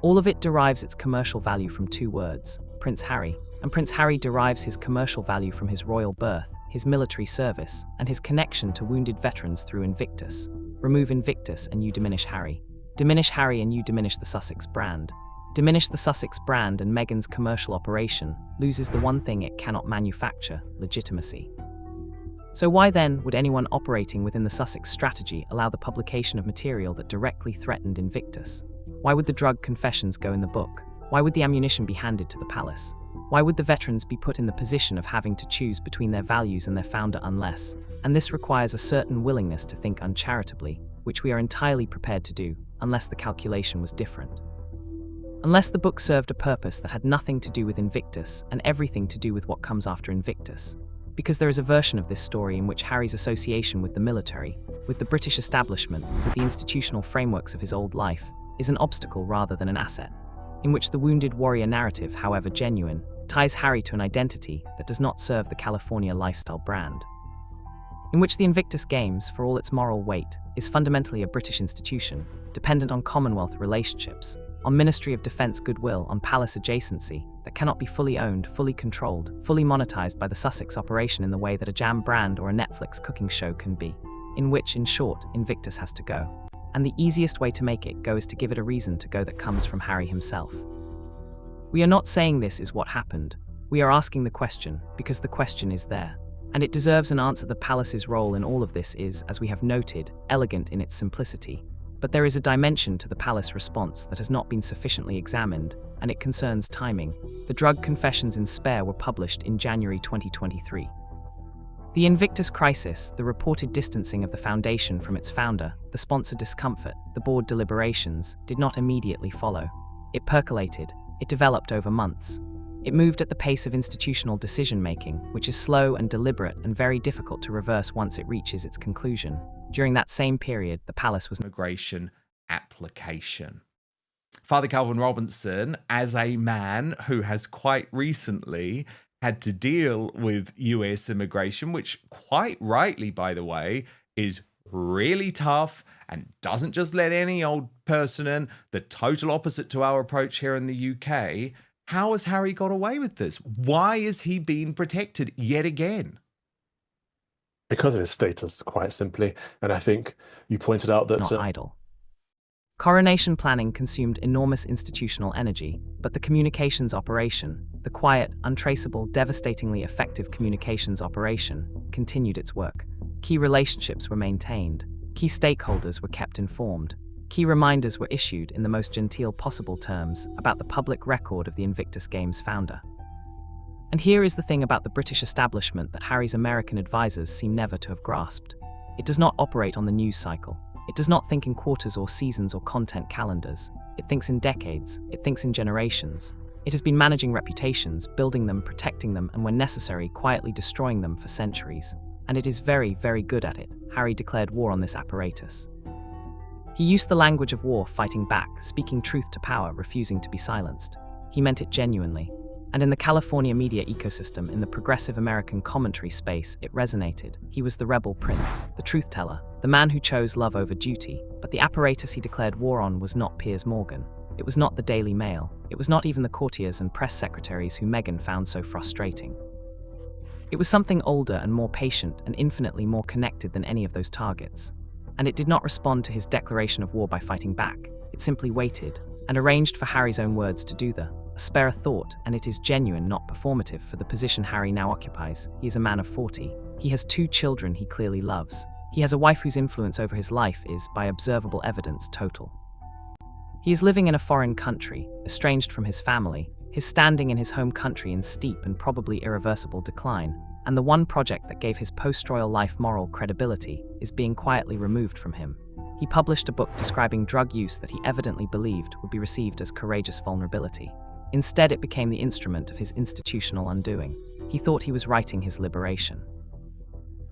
All of it derives its commercial value from two words, Prince Harry. And Prince Harry derives his commercial value from his royal birth, his military service, and his connection to wounded veterans through Invictus. Remove Invictus and you diminish Harry. Diminish Harry and you diminish the Sussex brand. Diminish the Sussex brand and Meghan's commercial operation loses the one thing it cannot manufacture, legitimacy. So why then would anyone operating within the Sussex strategy allow the publication of material that directly threatened Invictus? Why would the drug confessions go in the book? Why would the ammunition be handed to the palace? Why would the veterans be put in the position of having to choose between their values and their founder unless, and this requires a certain willingness to think uncharitably, which we are entirely prepared to do, unless the calculation was different. Unless the book served a purpose that had nothing to do with Invictus and everything to do with what comes after Invictus. Because there is a version of this story in which Harry's association with the military, with the British establishment, with the institutional frameworks of his old life, is an obstacle rather than an asset. In which the wounded warrior narrative, however genuine, ties Harry to an identity that does not serve the California lifestyle brand. In which the Invictus Games, for all its moral weight, is fundamentally a British institution, dependent on Commonwealth relationships, on Ministry of Defence goodwill, on palace adjacency, that cannot be fully owned, fully controlled, fully monetized by the Sussex operation in the way that a jam brand or a Netflix cooking show can be. In which, in short, Invictus has to go. And the easiest way to make it go is to give it a reason to go that comes from Harry himself. We are not saying this is what happened. We are asking the question, because the question is there. And it deserves an answer. The palace's role in all of this is, as we have noted, elegant in its simplicity. But there is a dimension to the palace response that has not been sufficiently examined, and it concerns timing. The drug confessions in Spare were published in January 2023. The Invictus crisis, the reported distancing of the foundation from its founder, the sponsor discomfort, the board deliberations, did not immediately follow. It percolated. It developed over months. It moved at the pace of institutional decision-making, which is slow and deliberate and very difficult to reverse once it reaches its conclusion. During that same period, the palace was immigration application. Father Calvin Robinson, as a man who has quite recently had to deal with US immigration, which quite rightly, by the way, is really tough and doesn't just let any old person in, the total opposite to our approach here in the UK. How has Harry got away with this? Why is he being protected yet again? Because of his status, quite simply. And I think you pointed out that... not idle. Coronation planning consumed enormous institutional energy, but the communications operation, the quiet, untraceable, devastatingly effective communications operation, continued its work. Key relationships were maintained. Key stakeholders were kept informed. Key reminders were issued in the most genteel possible terms about the public record of the Invictus Games founder. And here is the thing about the British establishment that Harry's American advisors seem never to have grasped. It does not operate on the news cycle. It does not think in quarters or seasons or content calendars. It thinks in decades. It thinks in generations. It has been managing reputations, building them, protecting them, and when necessary, quietly destroying them for centuries. And it is very, very good at it. Harry declared war on this apparatus. He used the language of war, fighting back, speaking truth to power, refusing to be silenced. He meant it genuinely. And in the California media ecosystem, in the progressive American commentary space, it resonated. He was the rebel prince, the truth teller, the man who chose love over duty. But the apparatus he declared war on was not Piers Morgan. It was not the Daily Mail. It was not even the courtiers and press secretaries who Meghan found so frustrating. It was something older and more patient and infinitely more connected than any of those targets. And it did not respond to his declaration of war by fighting back. It simply waited and arranged for Harry's own words to do a spare thought, and it is genuine, not performative, for the position Harry now occupies. He is a man of 40. He has 2 children he clearly loves. He has a wife whose influence over his life is, by observable evidence, total. He is living in a foreign country, estranged from his family, his standing in his home country in steep and probably irreversible decline, and the one project that gave his post-royal life moral credibility is being quietly removed from him. He published a book describing drug use that he evidently believed would be received as courageous vulnerability. Instead, it became the instrument of his institutional undoing. He thought he was writing his liberation.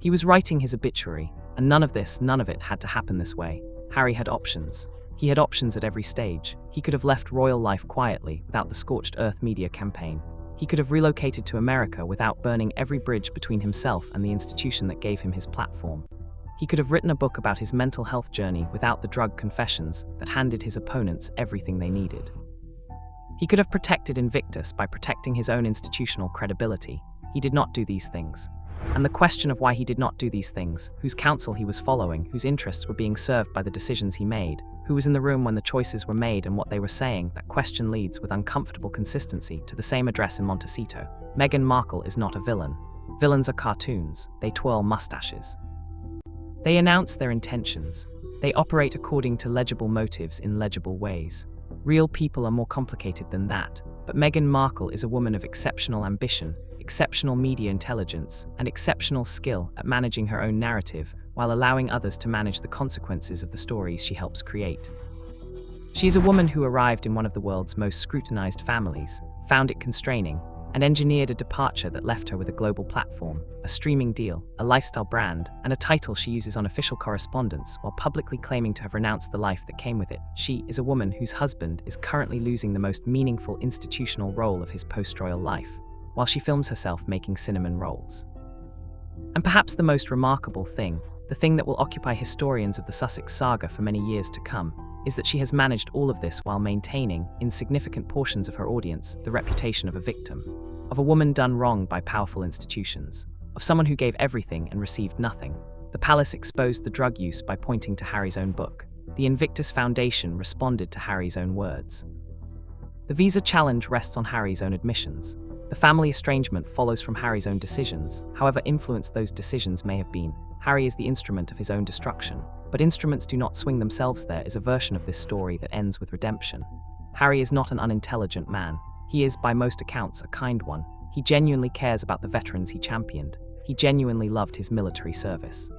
He was writing his obituary, and none of it had to happen this way. Harry had options. He had options at every stage. He could have left royal life quietly, without the scorched earth media campaign. He could have relocated to America without burning every bridge between himself and the institution that gave him his platform. He could have written a book about his mental health journey without the drug confessions that handed his opponents everything they needed. He could have protected Invictus by protecting his own institutional credibility. He did not do these things. And the question of why he did not do these things, whose counsel he was following, whose interests were being served by the decisions he made, who was in the room when the choices were made and what they were saying, that question leads with uncomfortable consistency to the same address in Montecito. Meghan Markle is not a villain. Villains are cartoons. They twirl mustaches. They announce their intentions. They operate according to legible motives in legible ways. Real people are more complicated than that, but Meghan Markle is a woman of exceptional ambition, exceptional media intelligence, and exceptional skill at managing her own narrative while allowing others to manage the consequences of the stories she helps create. She is a woman who arrived in one of the world's most scrutinized families, found it constraining, and engineered a departure that left her with a global platform, a streaming deal, a lifestyle brand, and a title she uses on official correspondence while publicly claiming to have renounced the life that came with it. She is a woman whose husband is currently losing the most meaningful institutional role of his post-royal life, while she films herself making cinnamon rolls. And perhaps the most remarkable thing, the thing that will occupy historians of the Sussex saga for many years to come, is that she has managed all of this while maintaining, in significant portions of her audience, the reputation of a victim, of a woman done wrong by powerful institutions, of someone who gave everything and received nothing. The palace exposed the drug use by pointing to Harry's own book. The Invictus Foundation responded to Harry's own words. The visa challenge rests on Harry's own admissions. The family estrangement follows from Harry's own decisions, however influenced those decisions may have been. Harry is the instrument of his own destruction, but instruments do not swing themselves. There is a version of this story that ends with redemption. Harry is not an unintelligent man. He is, by most accounts, a kind one. He genuinely cares about the veterans he championed. he genuinely loved his military service.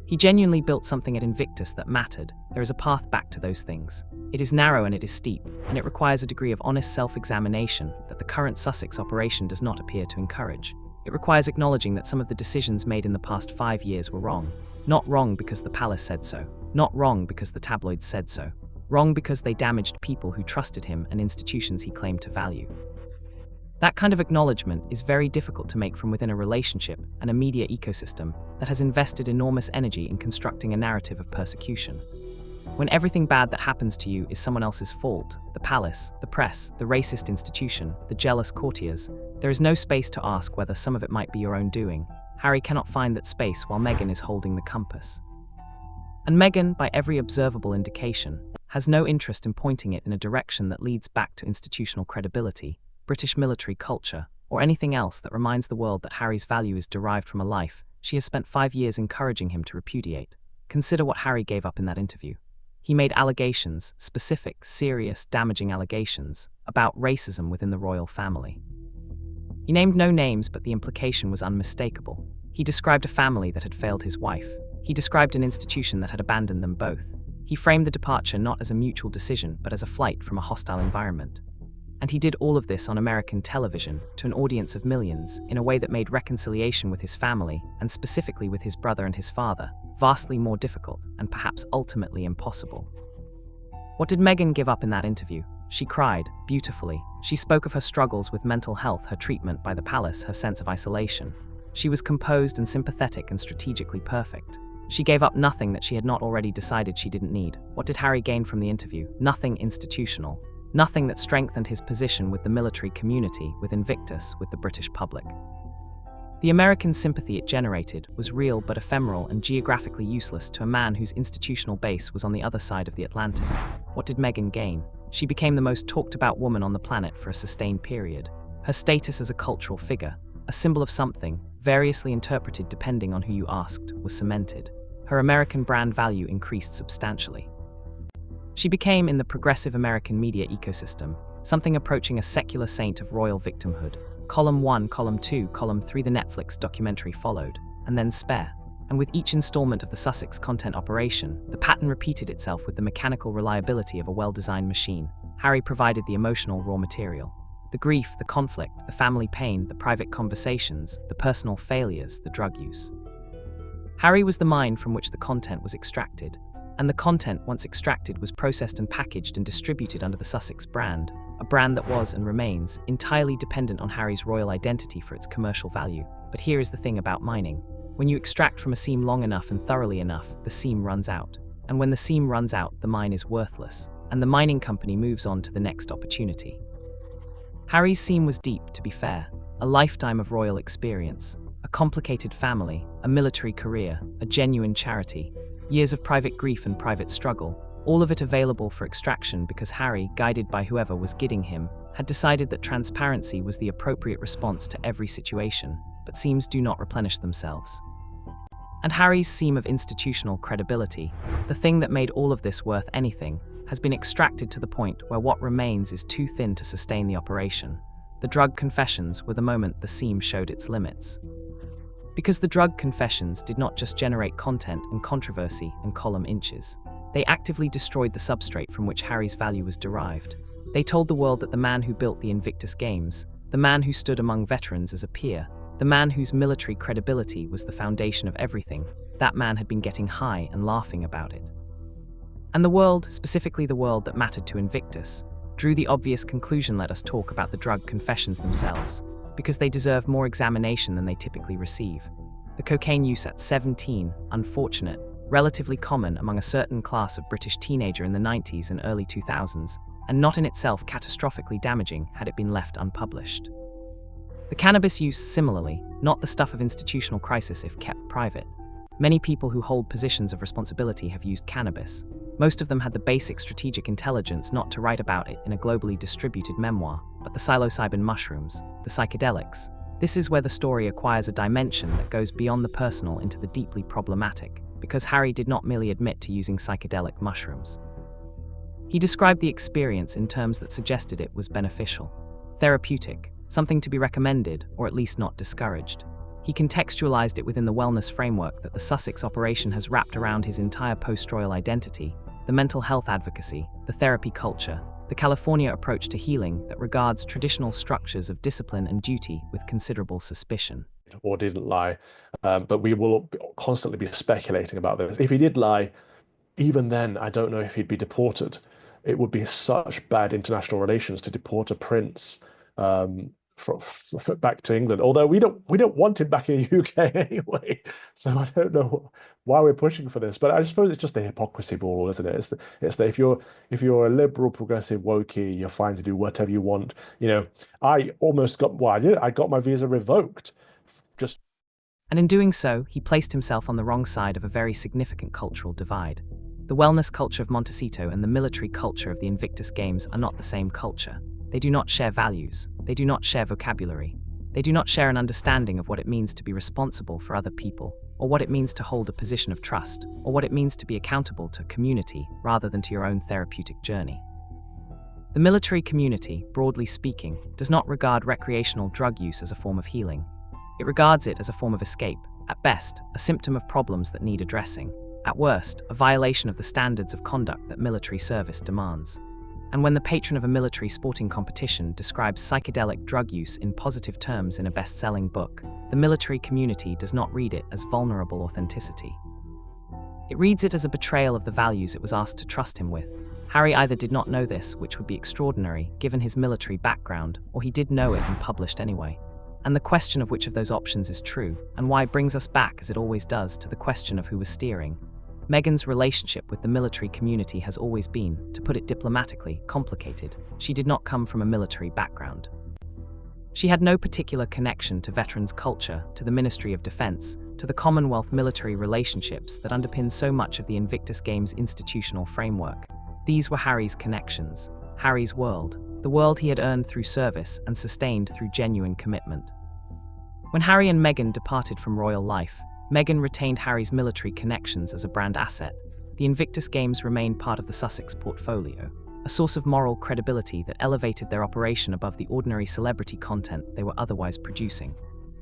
He genuinely built something at Invictus that mattered. There is a path back to those things. It is narrow and it is steep, and it requires a degree of honest self-examination that the current Sussex operation does not appear to encourage. It requires acknowledging that some of the decisions made in the past 5 years were wrong. Not wrong because the palace said so. Not wrong because the tabloids said so. Wrong because they damaged people who trusted him and institutions he claimed to value. That kind of acknowledgement is very difficult to make from within a relationship and a media ecosystem that has invested enormous energy in constructing a narrative of persecution. When everything bad that happens to you is someone else's fault, the palace, the press, the racist institution, the jealous courtiers, there is no space to ask whether some of it might be your own doing. Harry cannot find that space while Meghan is holding the compass. And Meghan, by every observable indication, has no interest in pointing it in a direction that leads back to institutional credibility, British military culture, or anything else that reminds the world that Harry's value is derived from a life she has spent 5 years encouraging him to repudiate. Consider what Harry gave up in that interview. He made allegations, specific, serious, damaging allegations, about racism within the royal family. He named no names, but the implication was unmistakable. He described a family that had failed his wife. He described an institution that had abandoned them both. He framed the departure not as a mutual decision, but as a flight from a hostile environment. And he did all of this on American television to an audience of millions in a way that made reconciliation with his family, and specifically with his brother and his father, vastly more difficult and perhaps ultimately impossible. What did Meghan give up in that interview? She cried, beautifully. She spoke of her struggles with mental health, her treatment by the palace, her sense of isolation. She was composed and sympathetic and strategically perfect. She gave up nothing that she had not already decided she didn't need. What did Harry gain from the interview? Nothing institutional. Nothing that strengthened his position with the military community, with Invictus, with the British public. The American sympathy it generated was real but ephemeral and geographically useless to a man whose institutional base was on the other side of the Atlantic. What did Meghan gain? She became the most talked about woman on the planet for a sustained period. Her status as a cultural figure, a symbol of something, variously interpreted depending on who you asked, was cemented. Her American brand value increased substantially. She became, in the progressive American media ecosystem, something approaching a secular saint of royal victimhood. Column 1, Column 2, Column 3, the Netflix documentary followed, and then Spare. And with each installment of the Sussex content operation, the pattern repeated itself with the mechanical reliability of a well-designed machine. Harry provided the emotional raw material. The grief, the conflict, the family pain, the private conversations, the personal failures, the drug use. Harry was the mind from which the content was extracted. And the content, once extracted, was processed and packaged and distributed under the Sussex brand, a brand that was and remains entirely dependent on Harry's royal identity for its commercial value. But here is the thing about mining. When you extract from a seam long enough and thoroughly enough, the seam runs out. And when the seam runs out, the mine is worthless, and the mining company moves on to the next opportunity. Harry's seam was deep, to be fair, a lifetime of royal experience, a complicated family, a military career, a genuine charity, years of private grief and private struggle, all of it available for extraction because Harry, guided by whoever was guiding him, had decided that transparency was the appropriate response to every situation, but seams do not replenish themselves. And Harry's seam of institutional credibility, the thing that made all of this worth anything, has been extracted to the point where what remains is too thin to sustain the operation. The drug confessions were the moment the seam showed its limits. Because the drug confessions did not just generate content and controversy and column inches. They actively destroyed the substrate from which Harry's value was derived. They told the world that the man who built the Invictus Games, the man who stood among veterans as a peer, the man whose military credibility was the foundation of everything, that man had been getting high and laughing about it. And the world, specifically the world that mattered to Invictus, drew the obvious conclusion: let us talk about the drug confessions themselves, because they deserve more examination than they typically receive. The cocaine use at 17, unfortunate, relatively common among a certain class of British teenager in the 90s and early 2000s, and not in itself catastrophically damaging had it been left unpublished. The cannabis use, similarly, not the stuff of institutional crisis if kept private. Many people who hold positions of responsibility have used cannabis. Most of them had the basic strategic intelligence not to write about it in a globally distributed memoir, but the psilocybin mushrooms, the psychedelics. This is where the story acquires a dimension that goes beyond the personal into the deeply problematic, because Harry did not merely admit to using psychedelic mushrooms. He described the experience in terms that suggested it was beneficial, therapeutic, something to be recommended or at least not discouraged. He contextualized it within the wellness framework that the Sussex operation has wrapped around his entire post-royal identity, the mental health advocacy, the therapy culture, the California approach to healing that regards traditional structures of discipline and duty with considerable suspicion. Or didn't lie, but we will constantly be speculating about this. If he did lie, even then, I don't know if he'd be deported. It would be such bad international relations to deport a prince back to England. Although we don't want him back in the UK anyway, so I don't know why we're pushing for this. But I suppose it's just the hypocrisy of all, isn't it? It's that if you're a liberal, progressive, wokey, you're fine to do whatever you want. I almost got I got my visa revoked. And in doing so, he placed himself on the wrong side of a very significant cultural divide. The wellness culture of Montecito and the military culture of the Invictus Games are not the same culture. They do not share values. They do not share vocabulary. They do not share an understanding of what it means to be responsible for other people, or what it means to hold a position of trust, or what it means to be accountable to a community rather than to your own therapeutic journey. The military community, broadly speaking, does not regard recreational drug use as a form of healing. It regards it as a form of escape, at best, a symptom of problems that need addressing, at worst, a violation of the standards of conduct that military service demands. And when the patron of a military sporting competition describes psychedelic drug use in positive terms in a best-selling book, the military community does not read it as vulnerable authenticity. It reads it as a betrayal of the values it was asked to trust him with. Harry either did not know this, which would be extraordinary given his military background, or he did know it and published anyway. And the question of which of those options is true, and why brings us back, as it always does, to the question of who was steering. Meghan's relationship with the military community has always been, to put it diplomatically, complicated. She did not come from a military background. She had no particular connection to veterans' culture, to the Ministry of Defense, to the Commonwealth military relationships that underpin so much of the Invictus Games institutional framework. These were Harry's connections, Harry's world, the world he had earned through service and sustained through genuine commitment. When Harry and Meghan departed from royal life, Meghan retained Harry's military connections as a brand asset. The Invictus Games remained part of the Sussex portfolio, a source of moral credibility that elevated their operation above the ordinary celebrity content they were otherwise producing.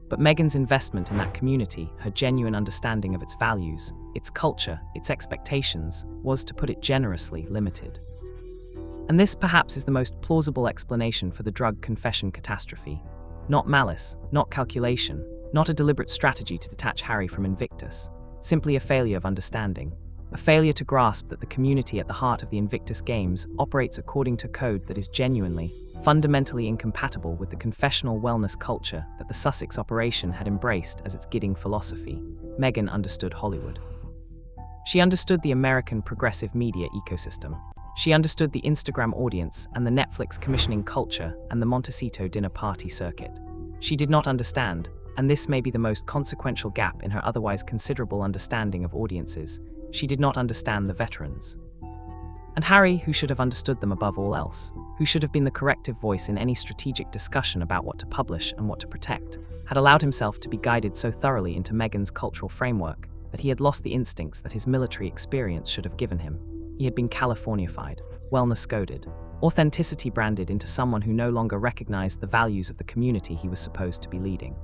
But Meghan's investment in that community, her genuine understanding of its values, its culture, its expectations, was, to put it generously, limited. And this perhaps is the most plausible explanation for the drug confession catastrophe. Not malice, not calculation, not a deliberate strategy to detach Harry from Invictus, simply a failure of understanding, a failure to grasp that the community at the heart of the Invictus Games operates according to code that is genuinely, fundamentally incompatible with the confessional wellness culture that the Sussex operation had embraced as its guiding philosophy. Meghan understood Hollywood. She understood the American progressive media ecosystem. She understood the Instagram audience and the Netflix commissioning culture and the Montecito dinner party circuit. She did not understand, and this may be the most consequential gap in her otherwise considerable understanding of audiences, she did not understand the veterans. And Harry, who should have understood them above all else, who should have been the corrective voice in any strategic discussion about what to publish and what to protect, had allowed himself to be guided so thoroughly into Meghan's cultural framework that he had lost the instincts that his military experience should have given him. He had been Californified, wellness-coded, authenticity branded into someone who no longer recognized the values of the community he was supposed to be leading.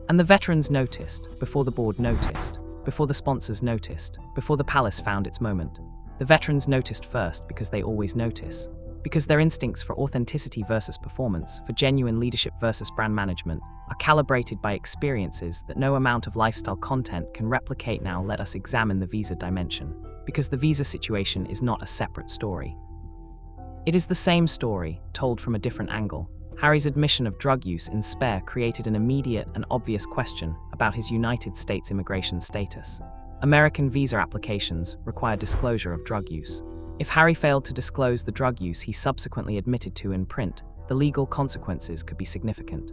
And the veterans noticed, before the board noticed, before the sponsors noticed, before the palace found its moment. The veterans noticed first because they always notice, because their instincts for authenticity versus performance, for genuine leadership versus brand management, are calibrated by experiences that no amount of lifestyle content can replicate. Now let us examine the visa dimension, because the visa situation is not a separate story. It is the same story, told from a different angle. Harry's admission of drug use in Spare created an immediate and obvious question about his United States immigration status. American visa applications require disclosure of drug use. If Harry failed to disclose the drug use he subsequently admitted to in print, the legal consequences could be significant.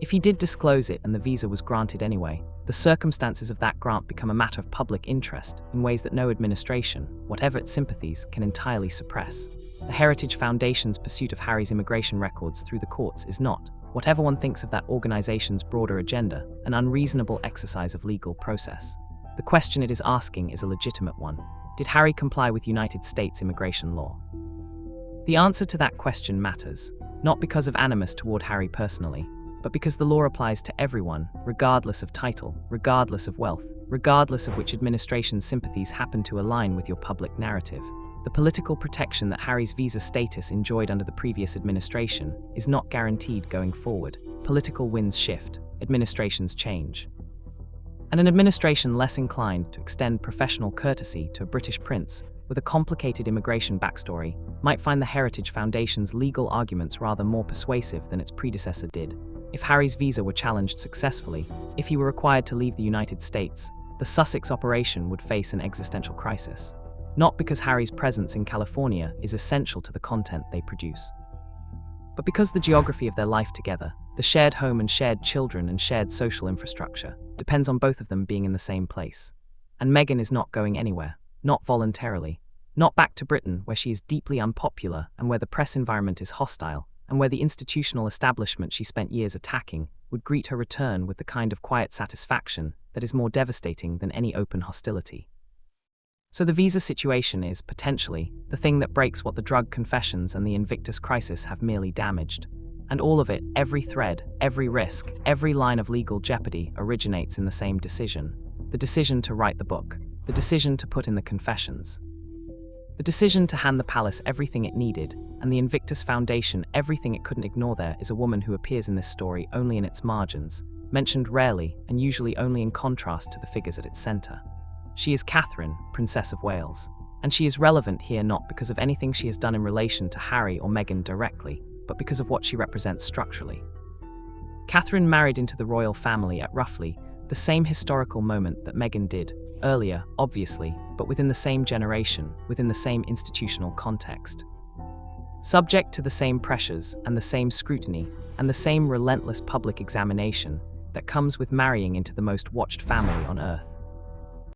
If he did disclose it and the visa was granted anyway, the circumstances of that grant become a matter of public interest in ways that no administration, whatever its sympathies, can entirely suppress. The Heritage Foundation's pursuit of Harry's immigration records through the courts is not, whatever one thinks of that organization's broader agenda, an unreasonable exercise of legal process. The question it is asking is a legitimate one. Did Harry comply with United States immigration law? The answer to that question matters, not because of animus toward Harry personally, but because the law applies to everyone, regardless of title, regardless of wealth, regardless of which administration's sympathies happen to align with your public narrative. The political protection that Harry's visa status enjoyed under the previous administration is not guaranteed going forward. Political winds shift, administrations change. And an administration less inclined to extend professional courtesy to a British prince with a complicated immigration backstory might find the Heritage Foundation's legal arguments rather more persuasive than its predecessor did. If Harry's visa were challenged successfully, if he were required to leave the United States, the Sussex operation would face an existential crisis. Not because Harry's presence in California is essential to the content they produce, but because the geography of their life together, the shared home and shared children and shared social infrastructure, depends on both of them being in the same place. And Meghan is not going anywhere, not voluntarily, not back to Britain where she is deeply unpopular and where the press environment is hostile, and where the institutional establishment she spent years attacking would greet her return with the kind of quiet satisfaction that is more devastating than any open hostility. So the visa situation is, potentially, the thing that breaks what the drug confessions and the Invictus crisis have merely damaged. And all of it, every thread, every risk, every line of legal jeopardy originates in the same decision. The decision to write the book. The decision to put in the confessions. The decision to hand the palace everything it needed, and the Invictus Foundation everything it couldn't ignore. There is a woman who appears in this story only in its margins, mentioned rarely and usually only in contrast to the figures at its center. She is Catherine, Princess of Wales, and she is relevant here not because of anything she has done in relation to Harry or Meghan directly, but because of what she represents structurally. Catherine married into the royal family at roughly the same historical moment that Meghan did, earlier, obviously, but within the same generation, within the same institutional context. Subject to the same pressures and the same scrutiny and the same relentless public examination that comes with marrying into the most watched family on earth.